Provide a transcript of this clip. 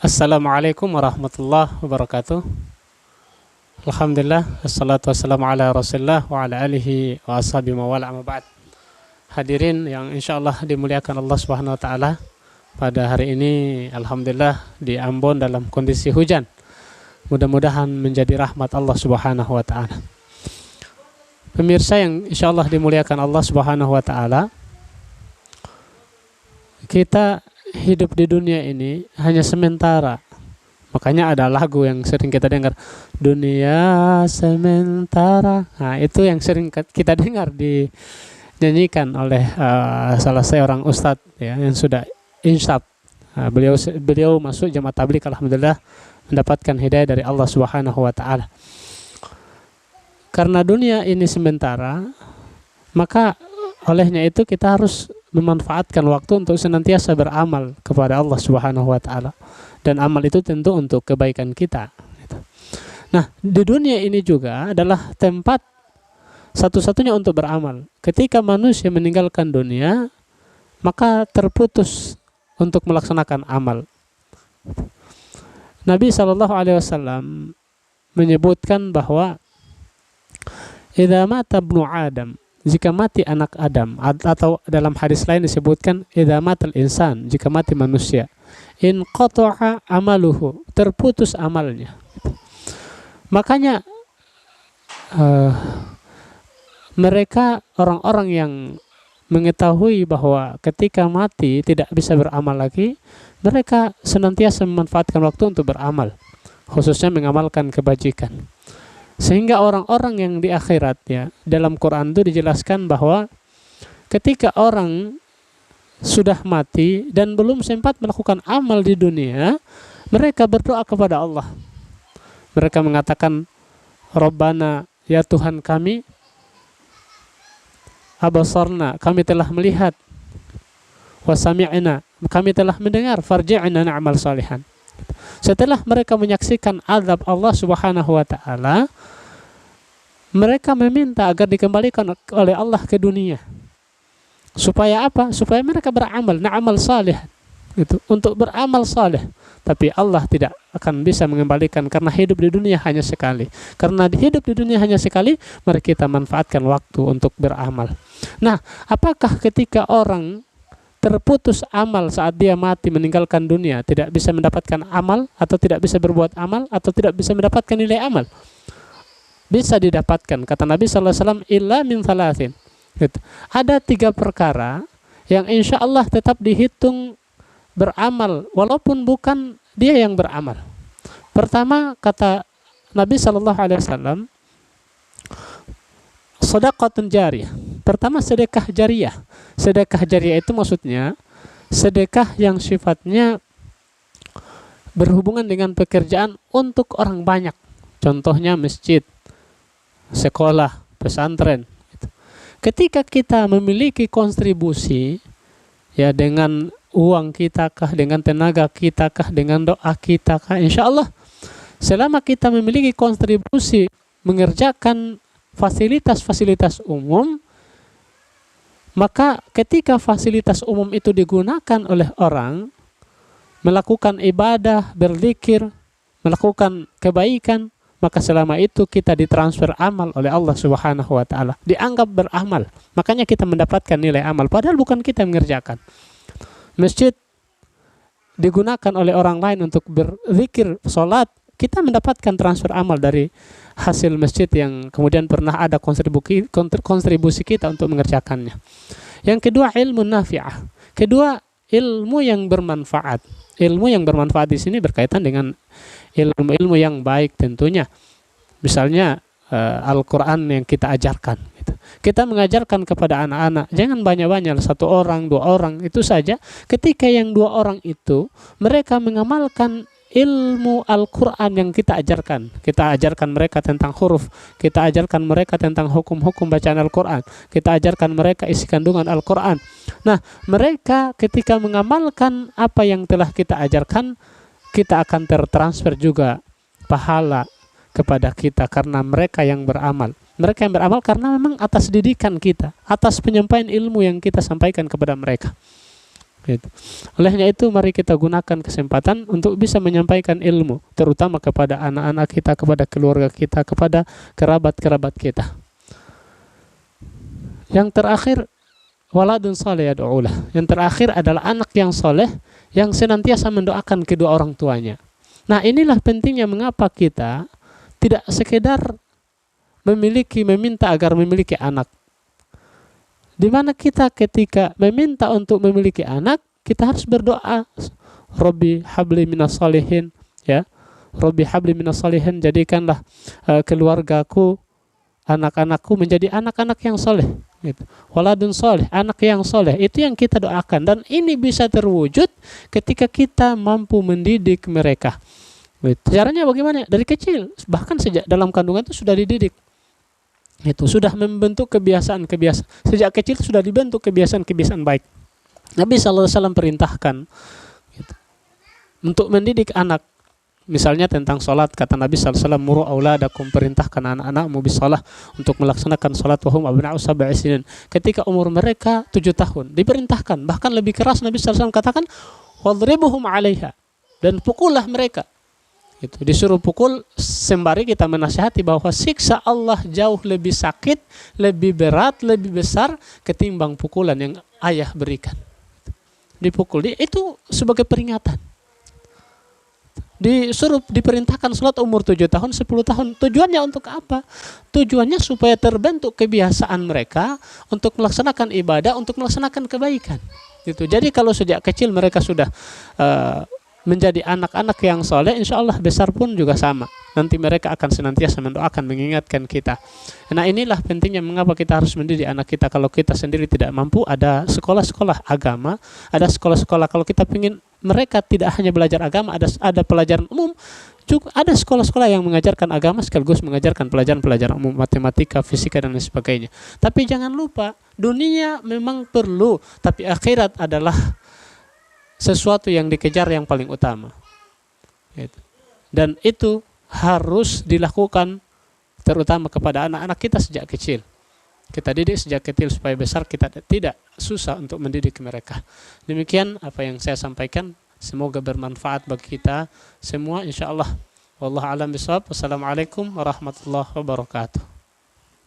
Assalamualaikum warahmatullahi wabarakatuh. Alhamdulillah, assalatu wassalamu ala rasulillah wa ala alihi wa ashabihi wa wala amma ba'd. Hadirin yang insyaallah dimuliakan Allah subhanahu wa ta'ala, pada hari ini alhamdulillah di Ambon dalam kondisi hujan. Mudah-mudahan menjadi rahmat Allah subhanahu wa ta'ala. Pemirsa yang insyaallah dimuliakan Allah subhanahu wa ta'ala, kita hidup di dunia ini hanya sementara. Makanya ada lagu yang sering kita dengar, dunia sementara. Nah, itu yang sering kita dengar dinyanyikan oleh salah seorang ustadz ya, yang sudah insyaf. Beliau masuk jamaah tabligh, alhamdulillah mendapatkan hidayah dari Allah Subhanahu wa taala. Karena dunia ini sementara, maka olehnya itu kita harus memanfaatkan waktu untuk senantiasa beramal kepada Allah Subhanahu wa taala, dan amal itu tentu untuk kebaikan kita. Nah, di dunia ini juga adalah tempat satu-satunya untuk beramal. Ketika manusia meninggalkan dunia, maka terputus untuk melaksanakan amal. Nabi SAW menyebutkan bahwa idza mata ibnu Adam, jika mati anak Adam, atau dalam hadis lain disebutkan idza matal insan, jika mati manusia, in qata'a amaluhu, terputus amalnya. Makanya mereka orang-orang yang mengetahui bahwa ketika mati tidak bisa beramal lagi, mereka senantiasa memanfaatkan waktu untuk beramal, khususnya mengamalkan kebajikan. Sehingga orang-orang yang di akhirat ya, dalam Quran itu dijelaskan bahwa ketika orang sudah mati dan belum sempat melakukan amal di dunia, mereka berdoa kepada Allah. Mereka mengatakan, Rabbana, ya Tuhan kami, abasarna, kami telah melihat, wasami'na, kami telah mendengar, farji'na na'mal salihan. Setelah mereka menyaksikan azab Allah Subhanahu wa taala, mereka meminta agar dikembalikan oleh Allah ke dunia. Supaya apa? Supaya mereka beramal, na'mal salih. Itu untuk beramal saleh. Tapi Allah tidak akan bisa mengembalikan, karena hidup di dunia hanya sekali. Karena hidup di dunia hanya sekali, mari kita manfaatkan waktu untuk beramal. Nah, apakah ketika orang terputus amal saat dia mati meninggalkan dunia, tidak bisa mendapatkan amal, atau tidak bisa berbuat amal, atau tidak bisa mendapatkan nilai amal? Bisa didapatkan, kata Nabi SAW, illa min thalathin. Ada 3 perkara yang insya Allah tetap dihitung beramal, walaupun bukan dia yang beramal. Pertama, kata Nabi SAW, sedekahun jariyah. Pertama, sedekah jariyah. Sedekah jariyah itu maksudnya sedekah yang sifatnya berhubungan dengan pekerjaan untuk orang banyak. Contohnya masjid, sekolah, pesantren. Ketika kita memiliki kontribusi ya, dengan uang kita kah, dengan tenaga kita kah, dengan doa kita kah, insya Allah selama kita memiliki kontribusi mengerjakan fasilitas-fasilitas umum, maka ketika fasilitas umum itu digunakan oleh orang melakukan ibadah, berzikir, melakukan kebaikan, maka selama itu kita ditransfer amal oleh Allah Subhanahu wa taala, dianggap beramal. Makanya kita mendapatkan nilai amal, padahal bukan kita yang mengerjakan. Masjid digunakan oleh orang lain untuk berzikir, sholat, kita mendapatkan transfer amal dari hasil masjid yang kemudian pernah ada kontribusi kita untuk mengerjakannya. Yang kedua, ilmu nafi'ah. Kedua, ilmu yang bermanfaat. Ilmu yang bermanfaat di sini berkaitan dengan ilmu-ilmu yang baik tentunya. Misalnya Al-Quran yang kita ajarkan. Kita mengajarkan kepada anak-anak, jangan banyak-banyak, 1 orang, 2 orang, itu saja. Ketika yang 2 orang itu mereka mengamalkan ilmu Al-Quran yang kita ajarkan mereka tentang huruf, kita ajarkan mereka tentang hukum-hukum bacaan Al-Quran, kita ajarkan mereka isi kandungan Al-Quran. Nah, mereka ketika mengamalkan apa yang telah kita ajarkan, kita akan tertransfer juga pahala kepada kita, karena mereka yang beramal. Mereka yang beramal karena memang atas didikan kita, atas penyampaian ilmu yang kita sampaikan kepada mereka. Gitu. Olehnya itu mari kita gunakan kesempatan untuk bisa menyampaikan ilmu, terutama kepada anak-anak kita, kepada keluarga kita, kepada kerabat-kerabat kita. Yang terakhir, waladun saleh yad'ulah. Yang terakhir adalah anak yang soleh yang senantiasa mendoakan kedua orang tuanya. Nah, inilah pentingnya mengapa kita tidak sekedar meminta agar memiliki anak. Di mana kita ketika meminta untuk memiliki anak, kita harus berdoa, Rabbi habli minas salihin, ya. Rabbi habli minas salihin, jadikanlah keluargaku, anak-anakku menjadi anak-anak yang soleh. Gitu. Waladun soleh, anak yang soleh, itu yang kita doakan. Dan ini bisa terwujud ketika kita mampu mendidik mereka. Gitu. Caranya bagaimana? Dari kecil, bahkan sejak dalam kandungan itu sudah dididik. Itu sudah membentuk kebiasaan-kebiasaan. Sejak kecil sudah dibentuk kebiasaan-kebiasaan baik. Nabi SAW perintahkan gitu, untuk mendidik anak. Misalnya tentang sholat, kata Nabi SAW, muru auladakum, perintahkan anak-anakmu bisalah untuk melaksanakan sholat wahum abna'u sab'i sinin. Ketika umur mereka 7 tahun, diperintahkan. Bahkan lebih keras Nabi SAW katakan, wadribuhum 'alaiha, dan pukullah mereka. Itu disuruh pukul sembari kita menasihati bahwa siksa Allah jauh lebih sakit, lebih berat, lebih besar ketimbang pukulan yang ayah berikan. Dipukul, itu sebagai peringatan. Diperintahkan sholat umur 7 tahun, 10 tahun. Tujuannya untuk apa? Tujuannya supaya terbentuk kebiasaan mereka untuk melaksanakan ibadah, untuk melaksanakan kebaikan. Gitu. Jadi kalau sejak kecil mereka sudah menjadi anak-anak yang soleh, insya Allah besar pun juga sama. Nanti mereka akan senantiasa mendoakan, mengingatkan kita. Nah, inilah pentingnya mengapa kita harus mendidik anak kita. Kalau kita sendiri tidak mampu, ada sekolah-sekolah agama, ada sekolah-sekolah. Kalau kita ingin mereka tidak hanya belajar agama, ada pelajaran umum, juga ada sekolah-sekolah yang mengajarkan agama sekaligus mengajarkan pelajaran-pelajaran umum, matematika, fisika, dan lain sebagainya. Tapi jangan lupa, dunia memang perlu, tapi akhirat adalah sesuatu yang dikejar yang paling utama. Dan itu harus dilakukan terutama kepada anak-anak kita sejak kecil. Kita didik sejak kecil supaya besar kita tidak susah untuk mendidik mereka. Demikian apa yang saya sampaikan. Semoga bermanfaat bagi kita semua, insya Allah. Wallahu a'lam bishawab. Wassalamualaikum warahmatullahi wabarakatuh.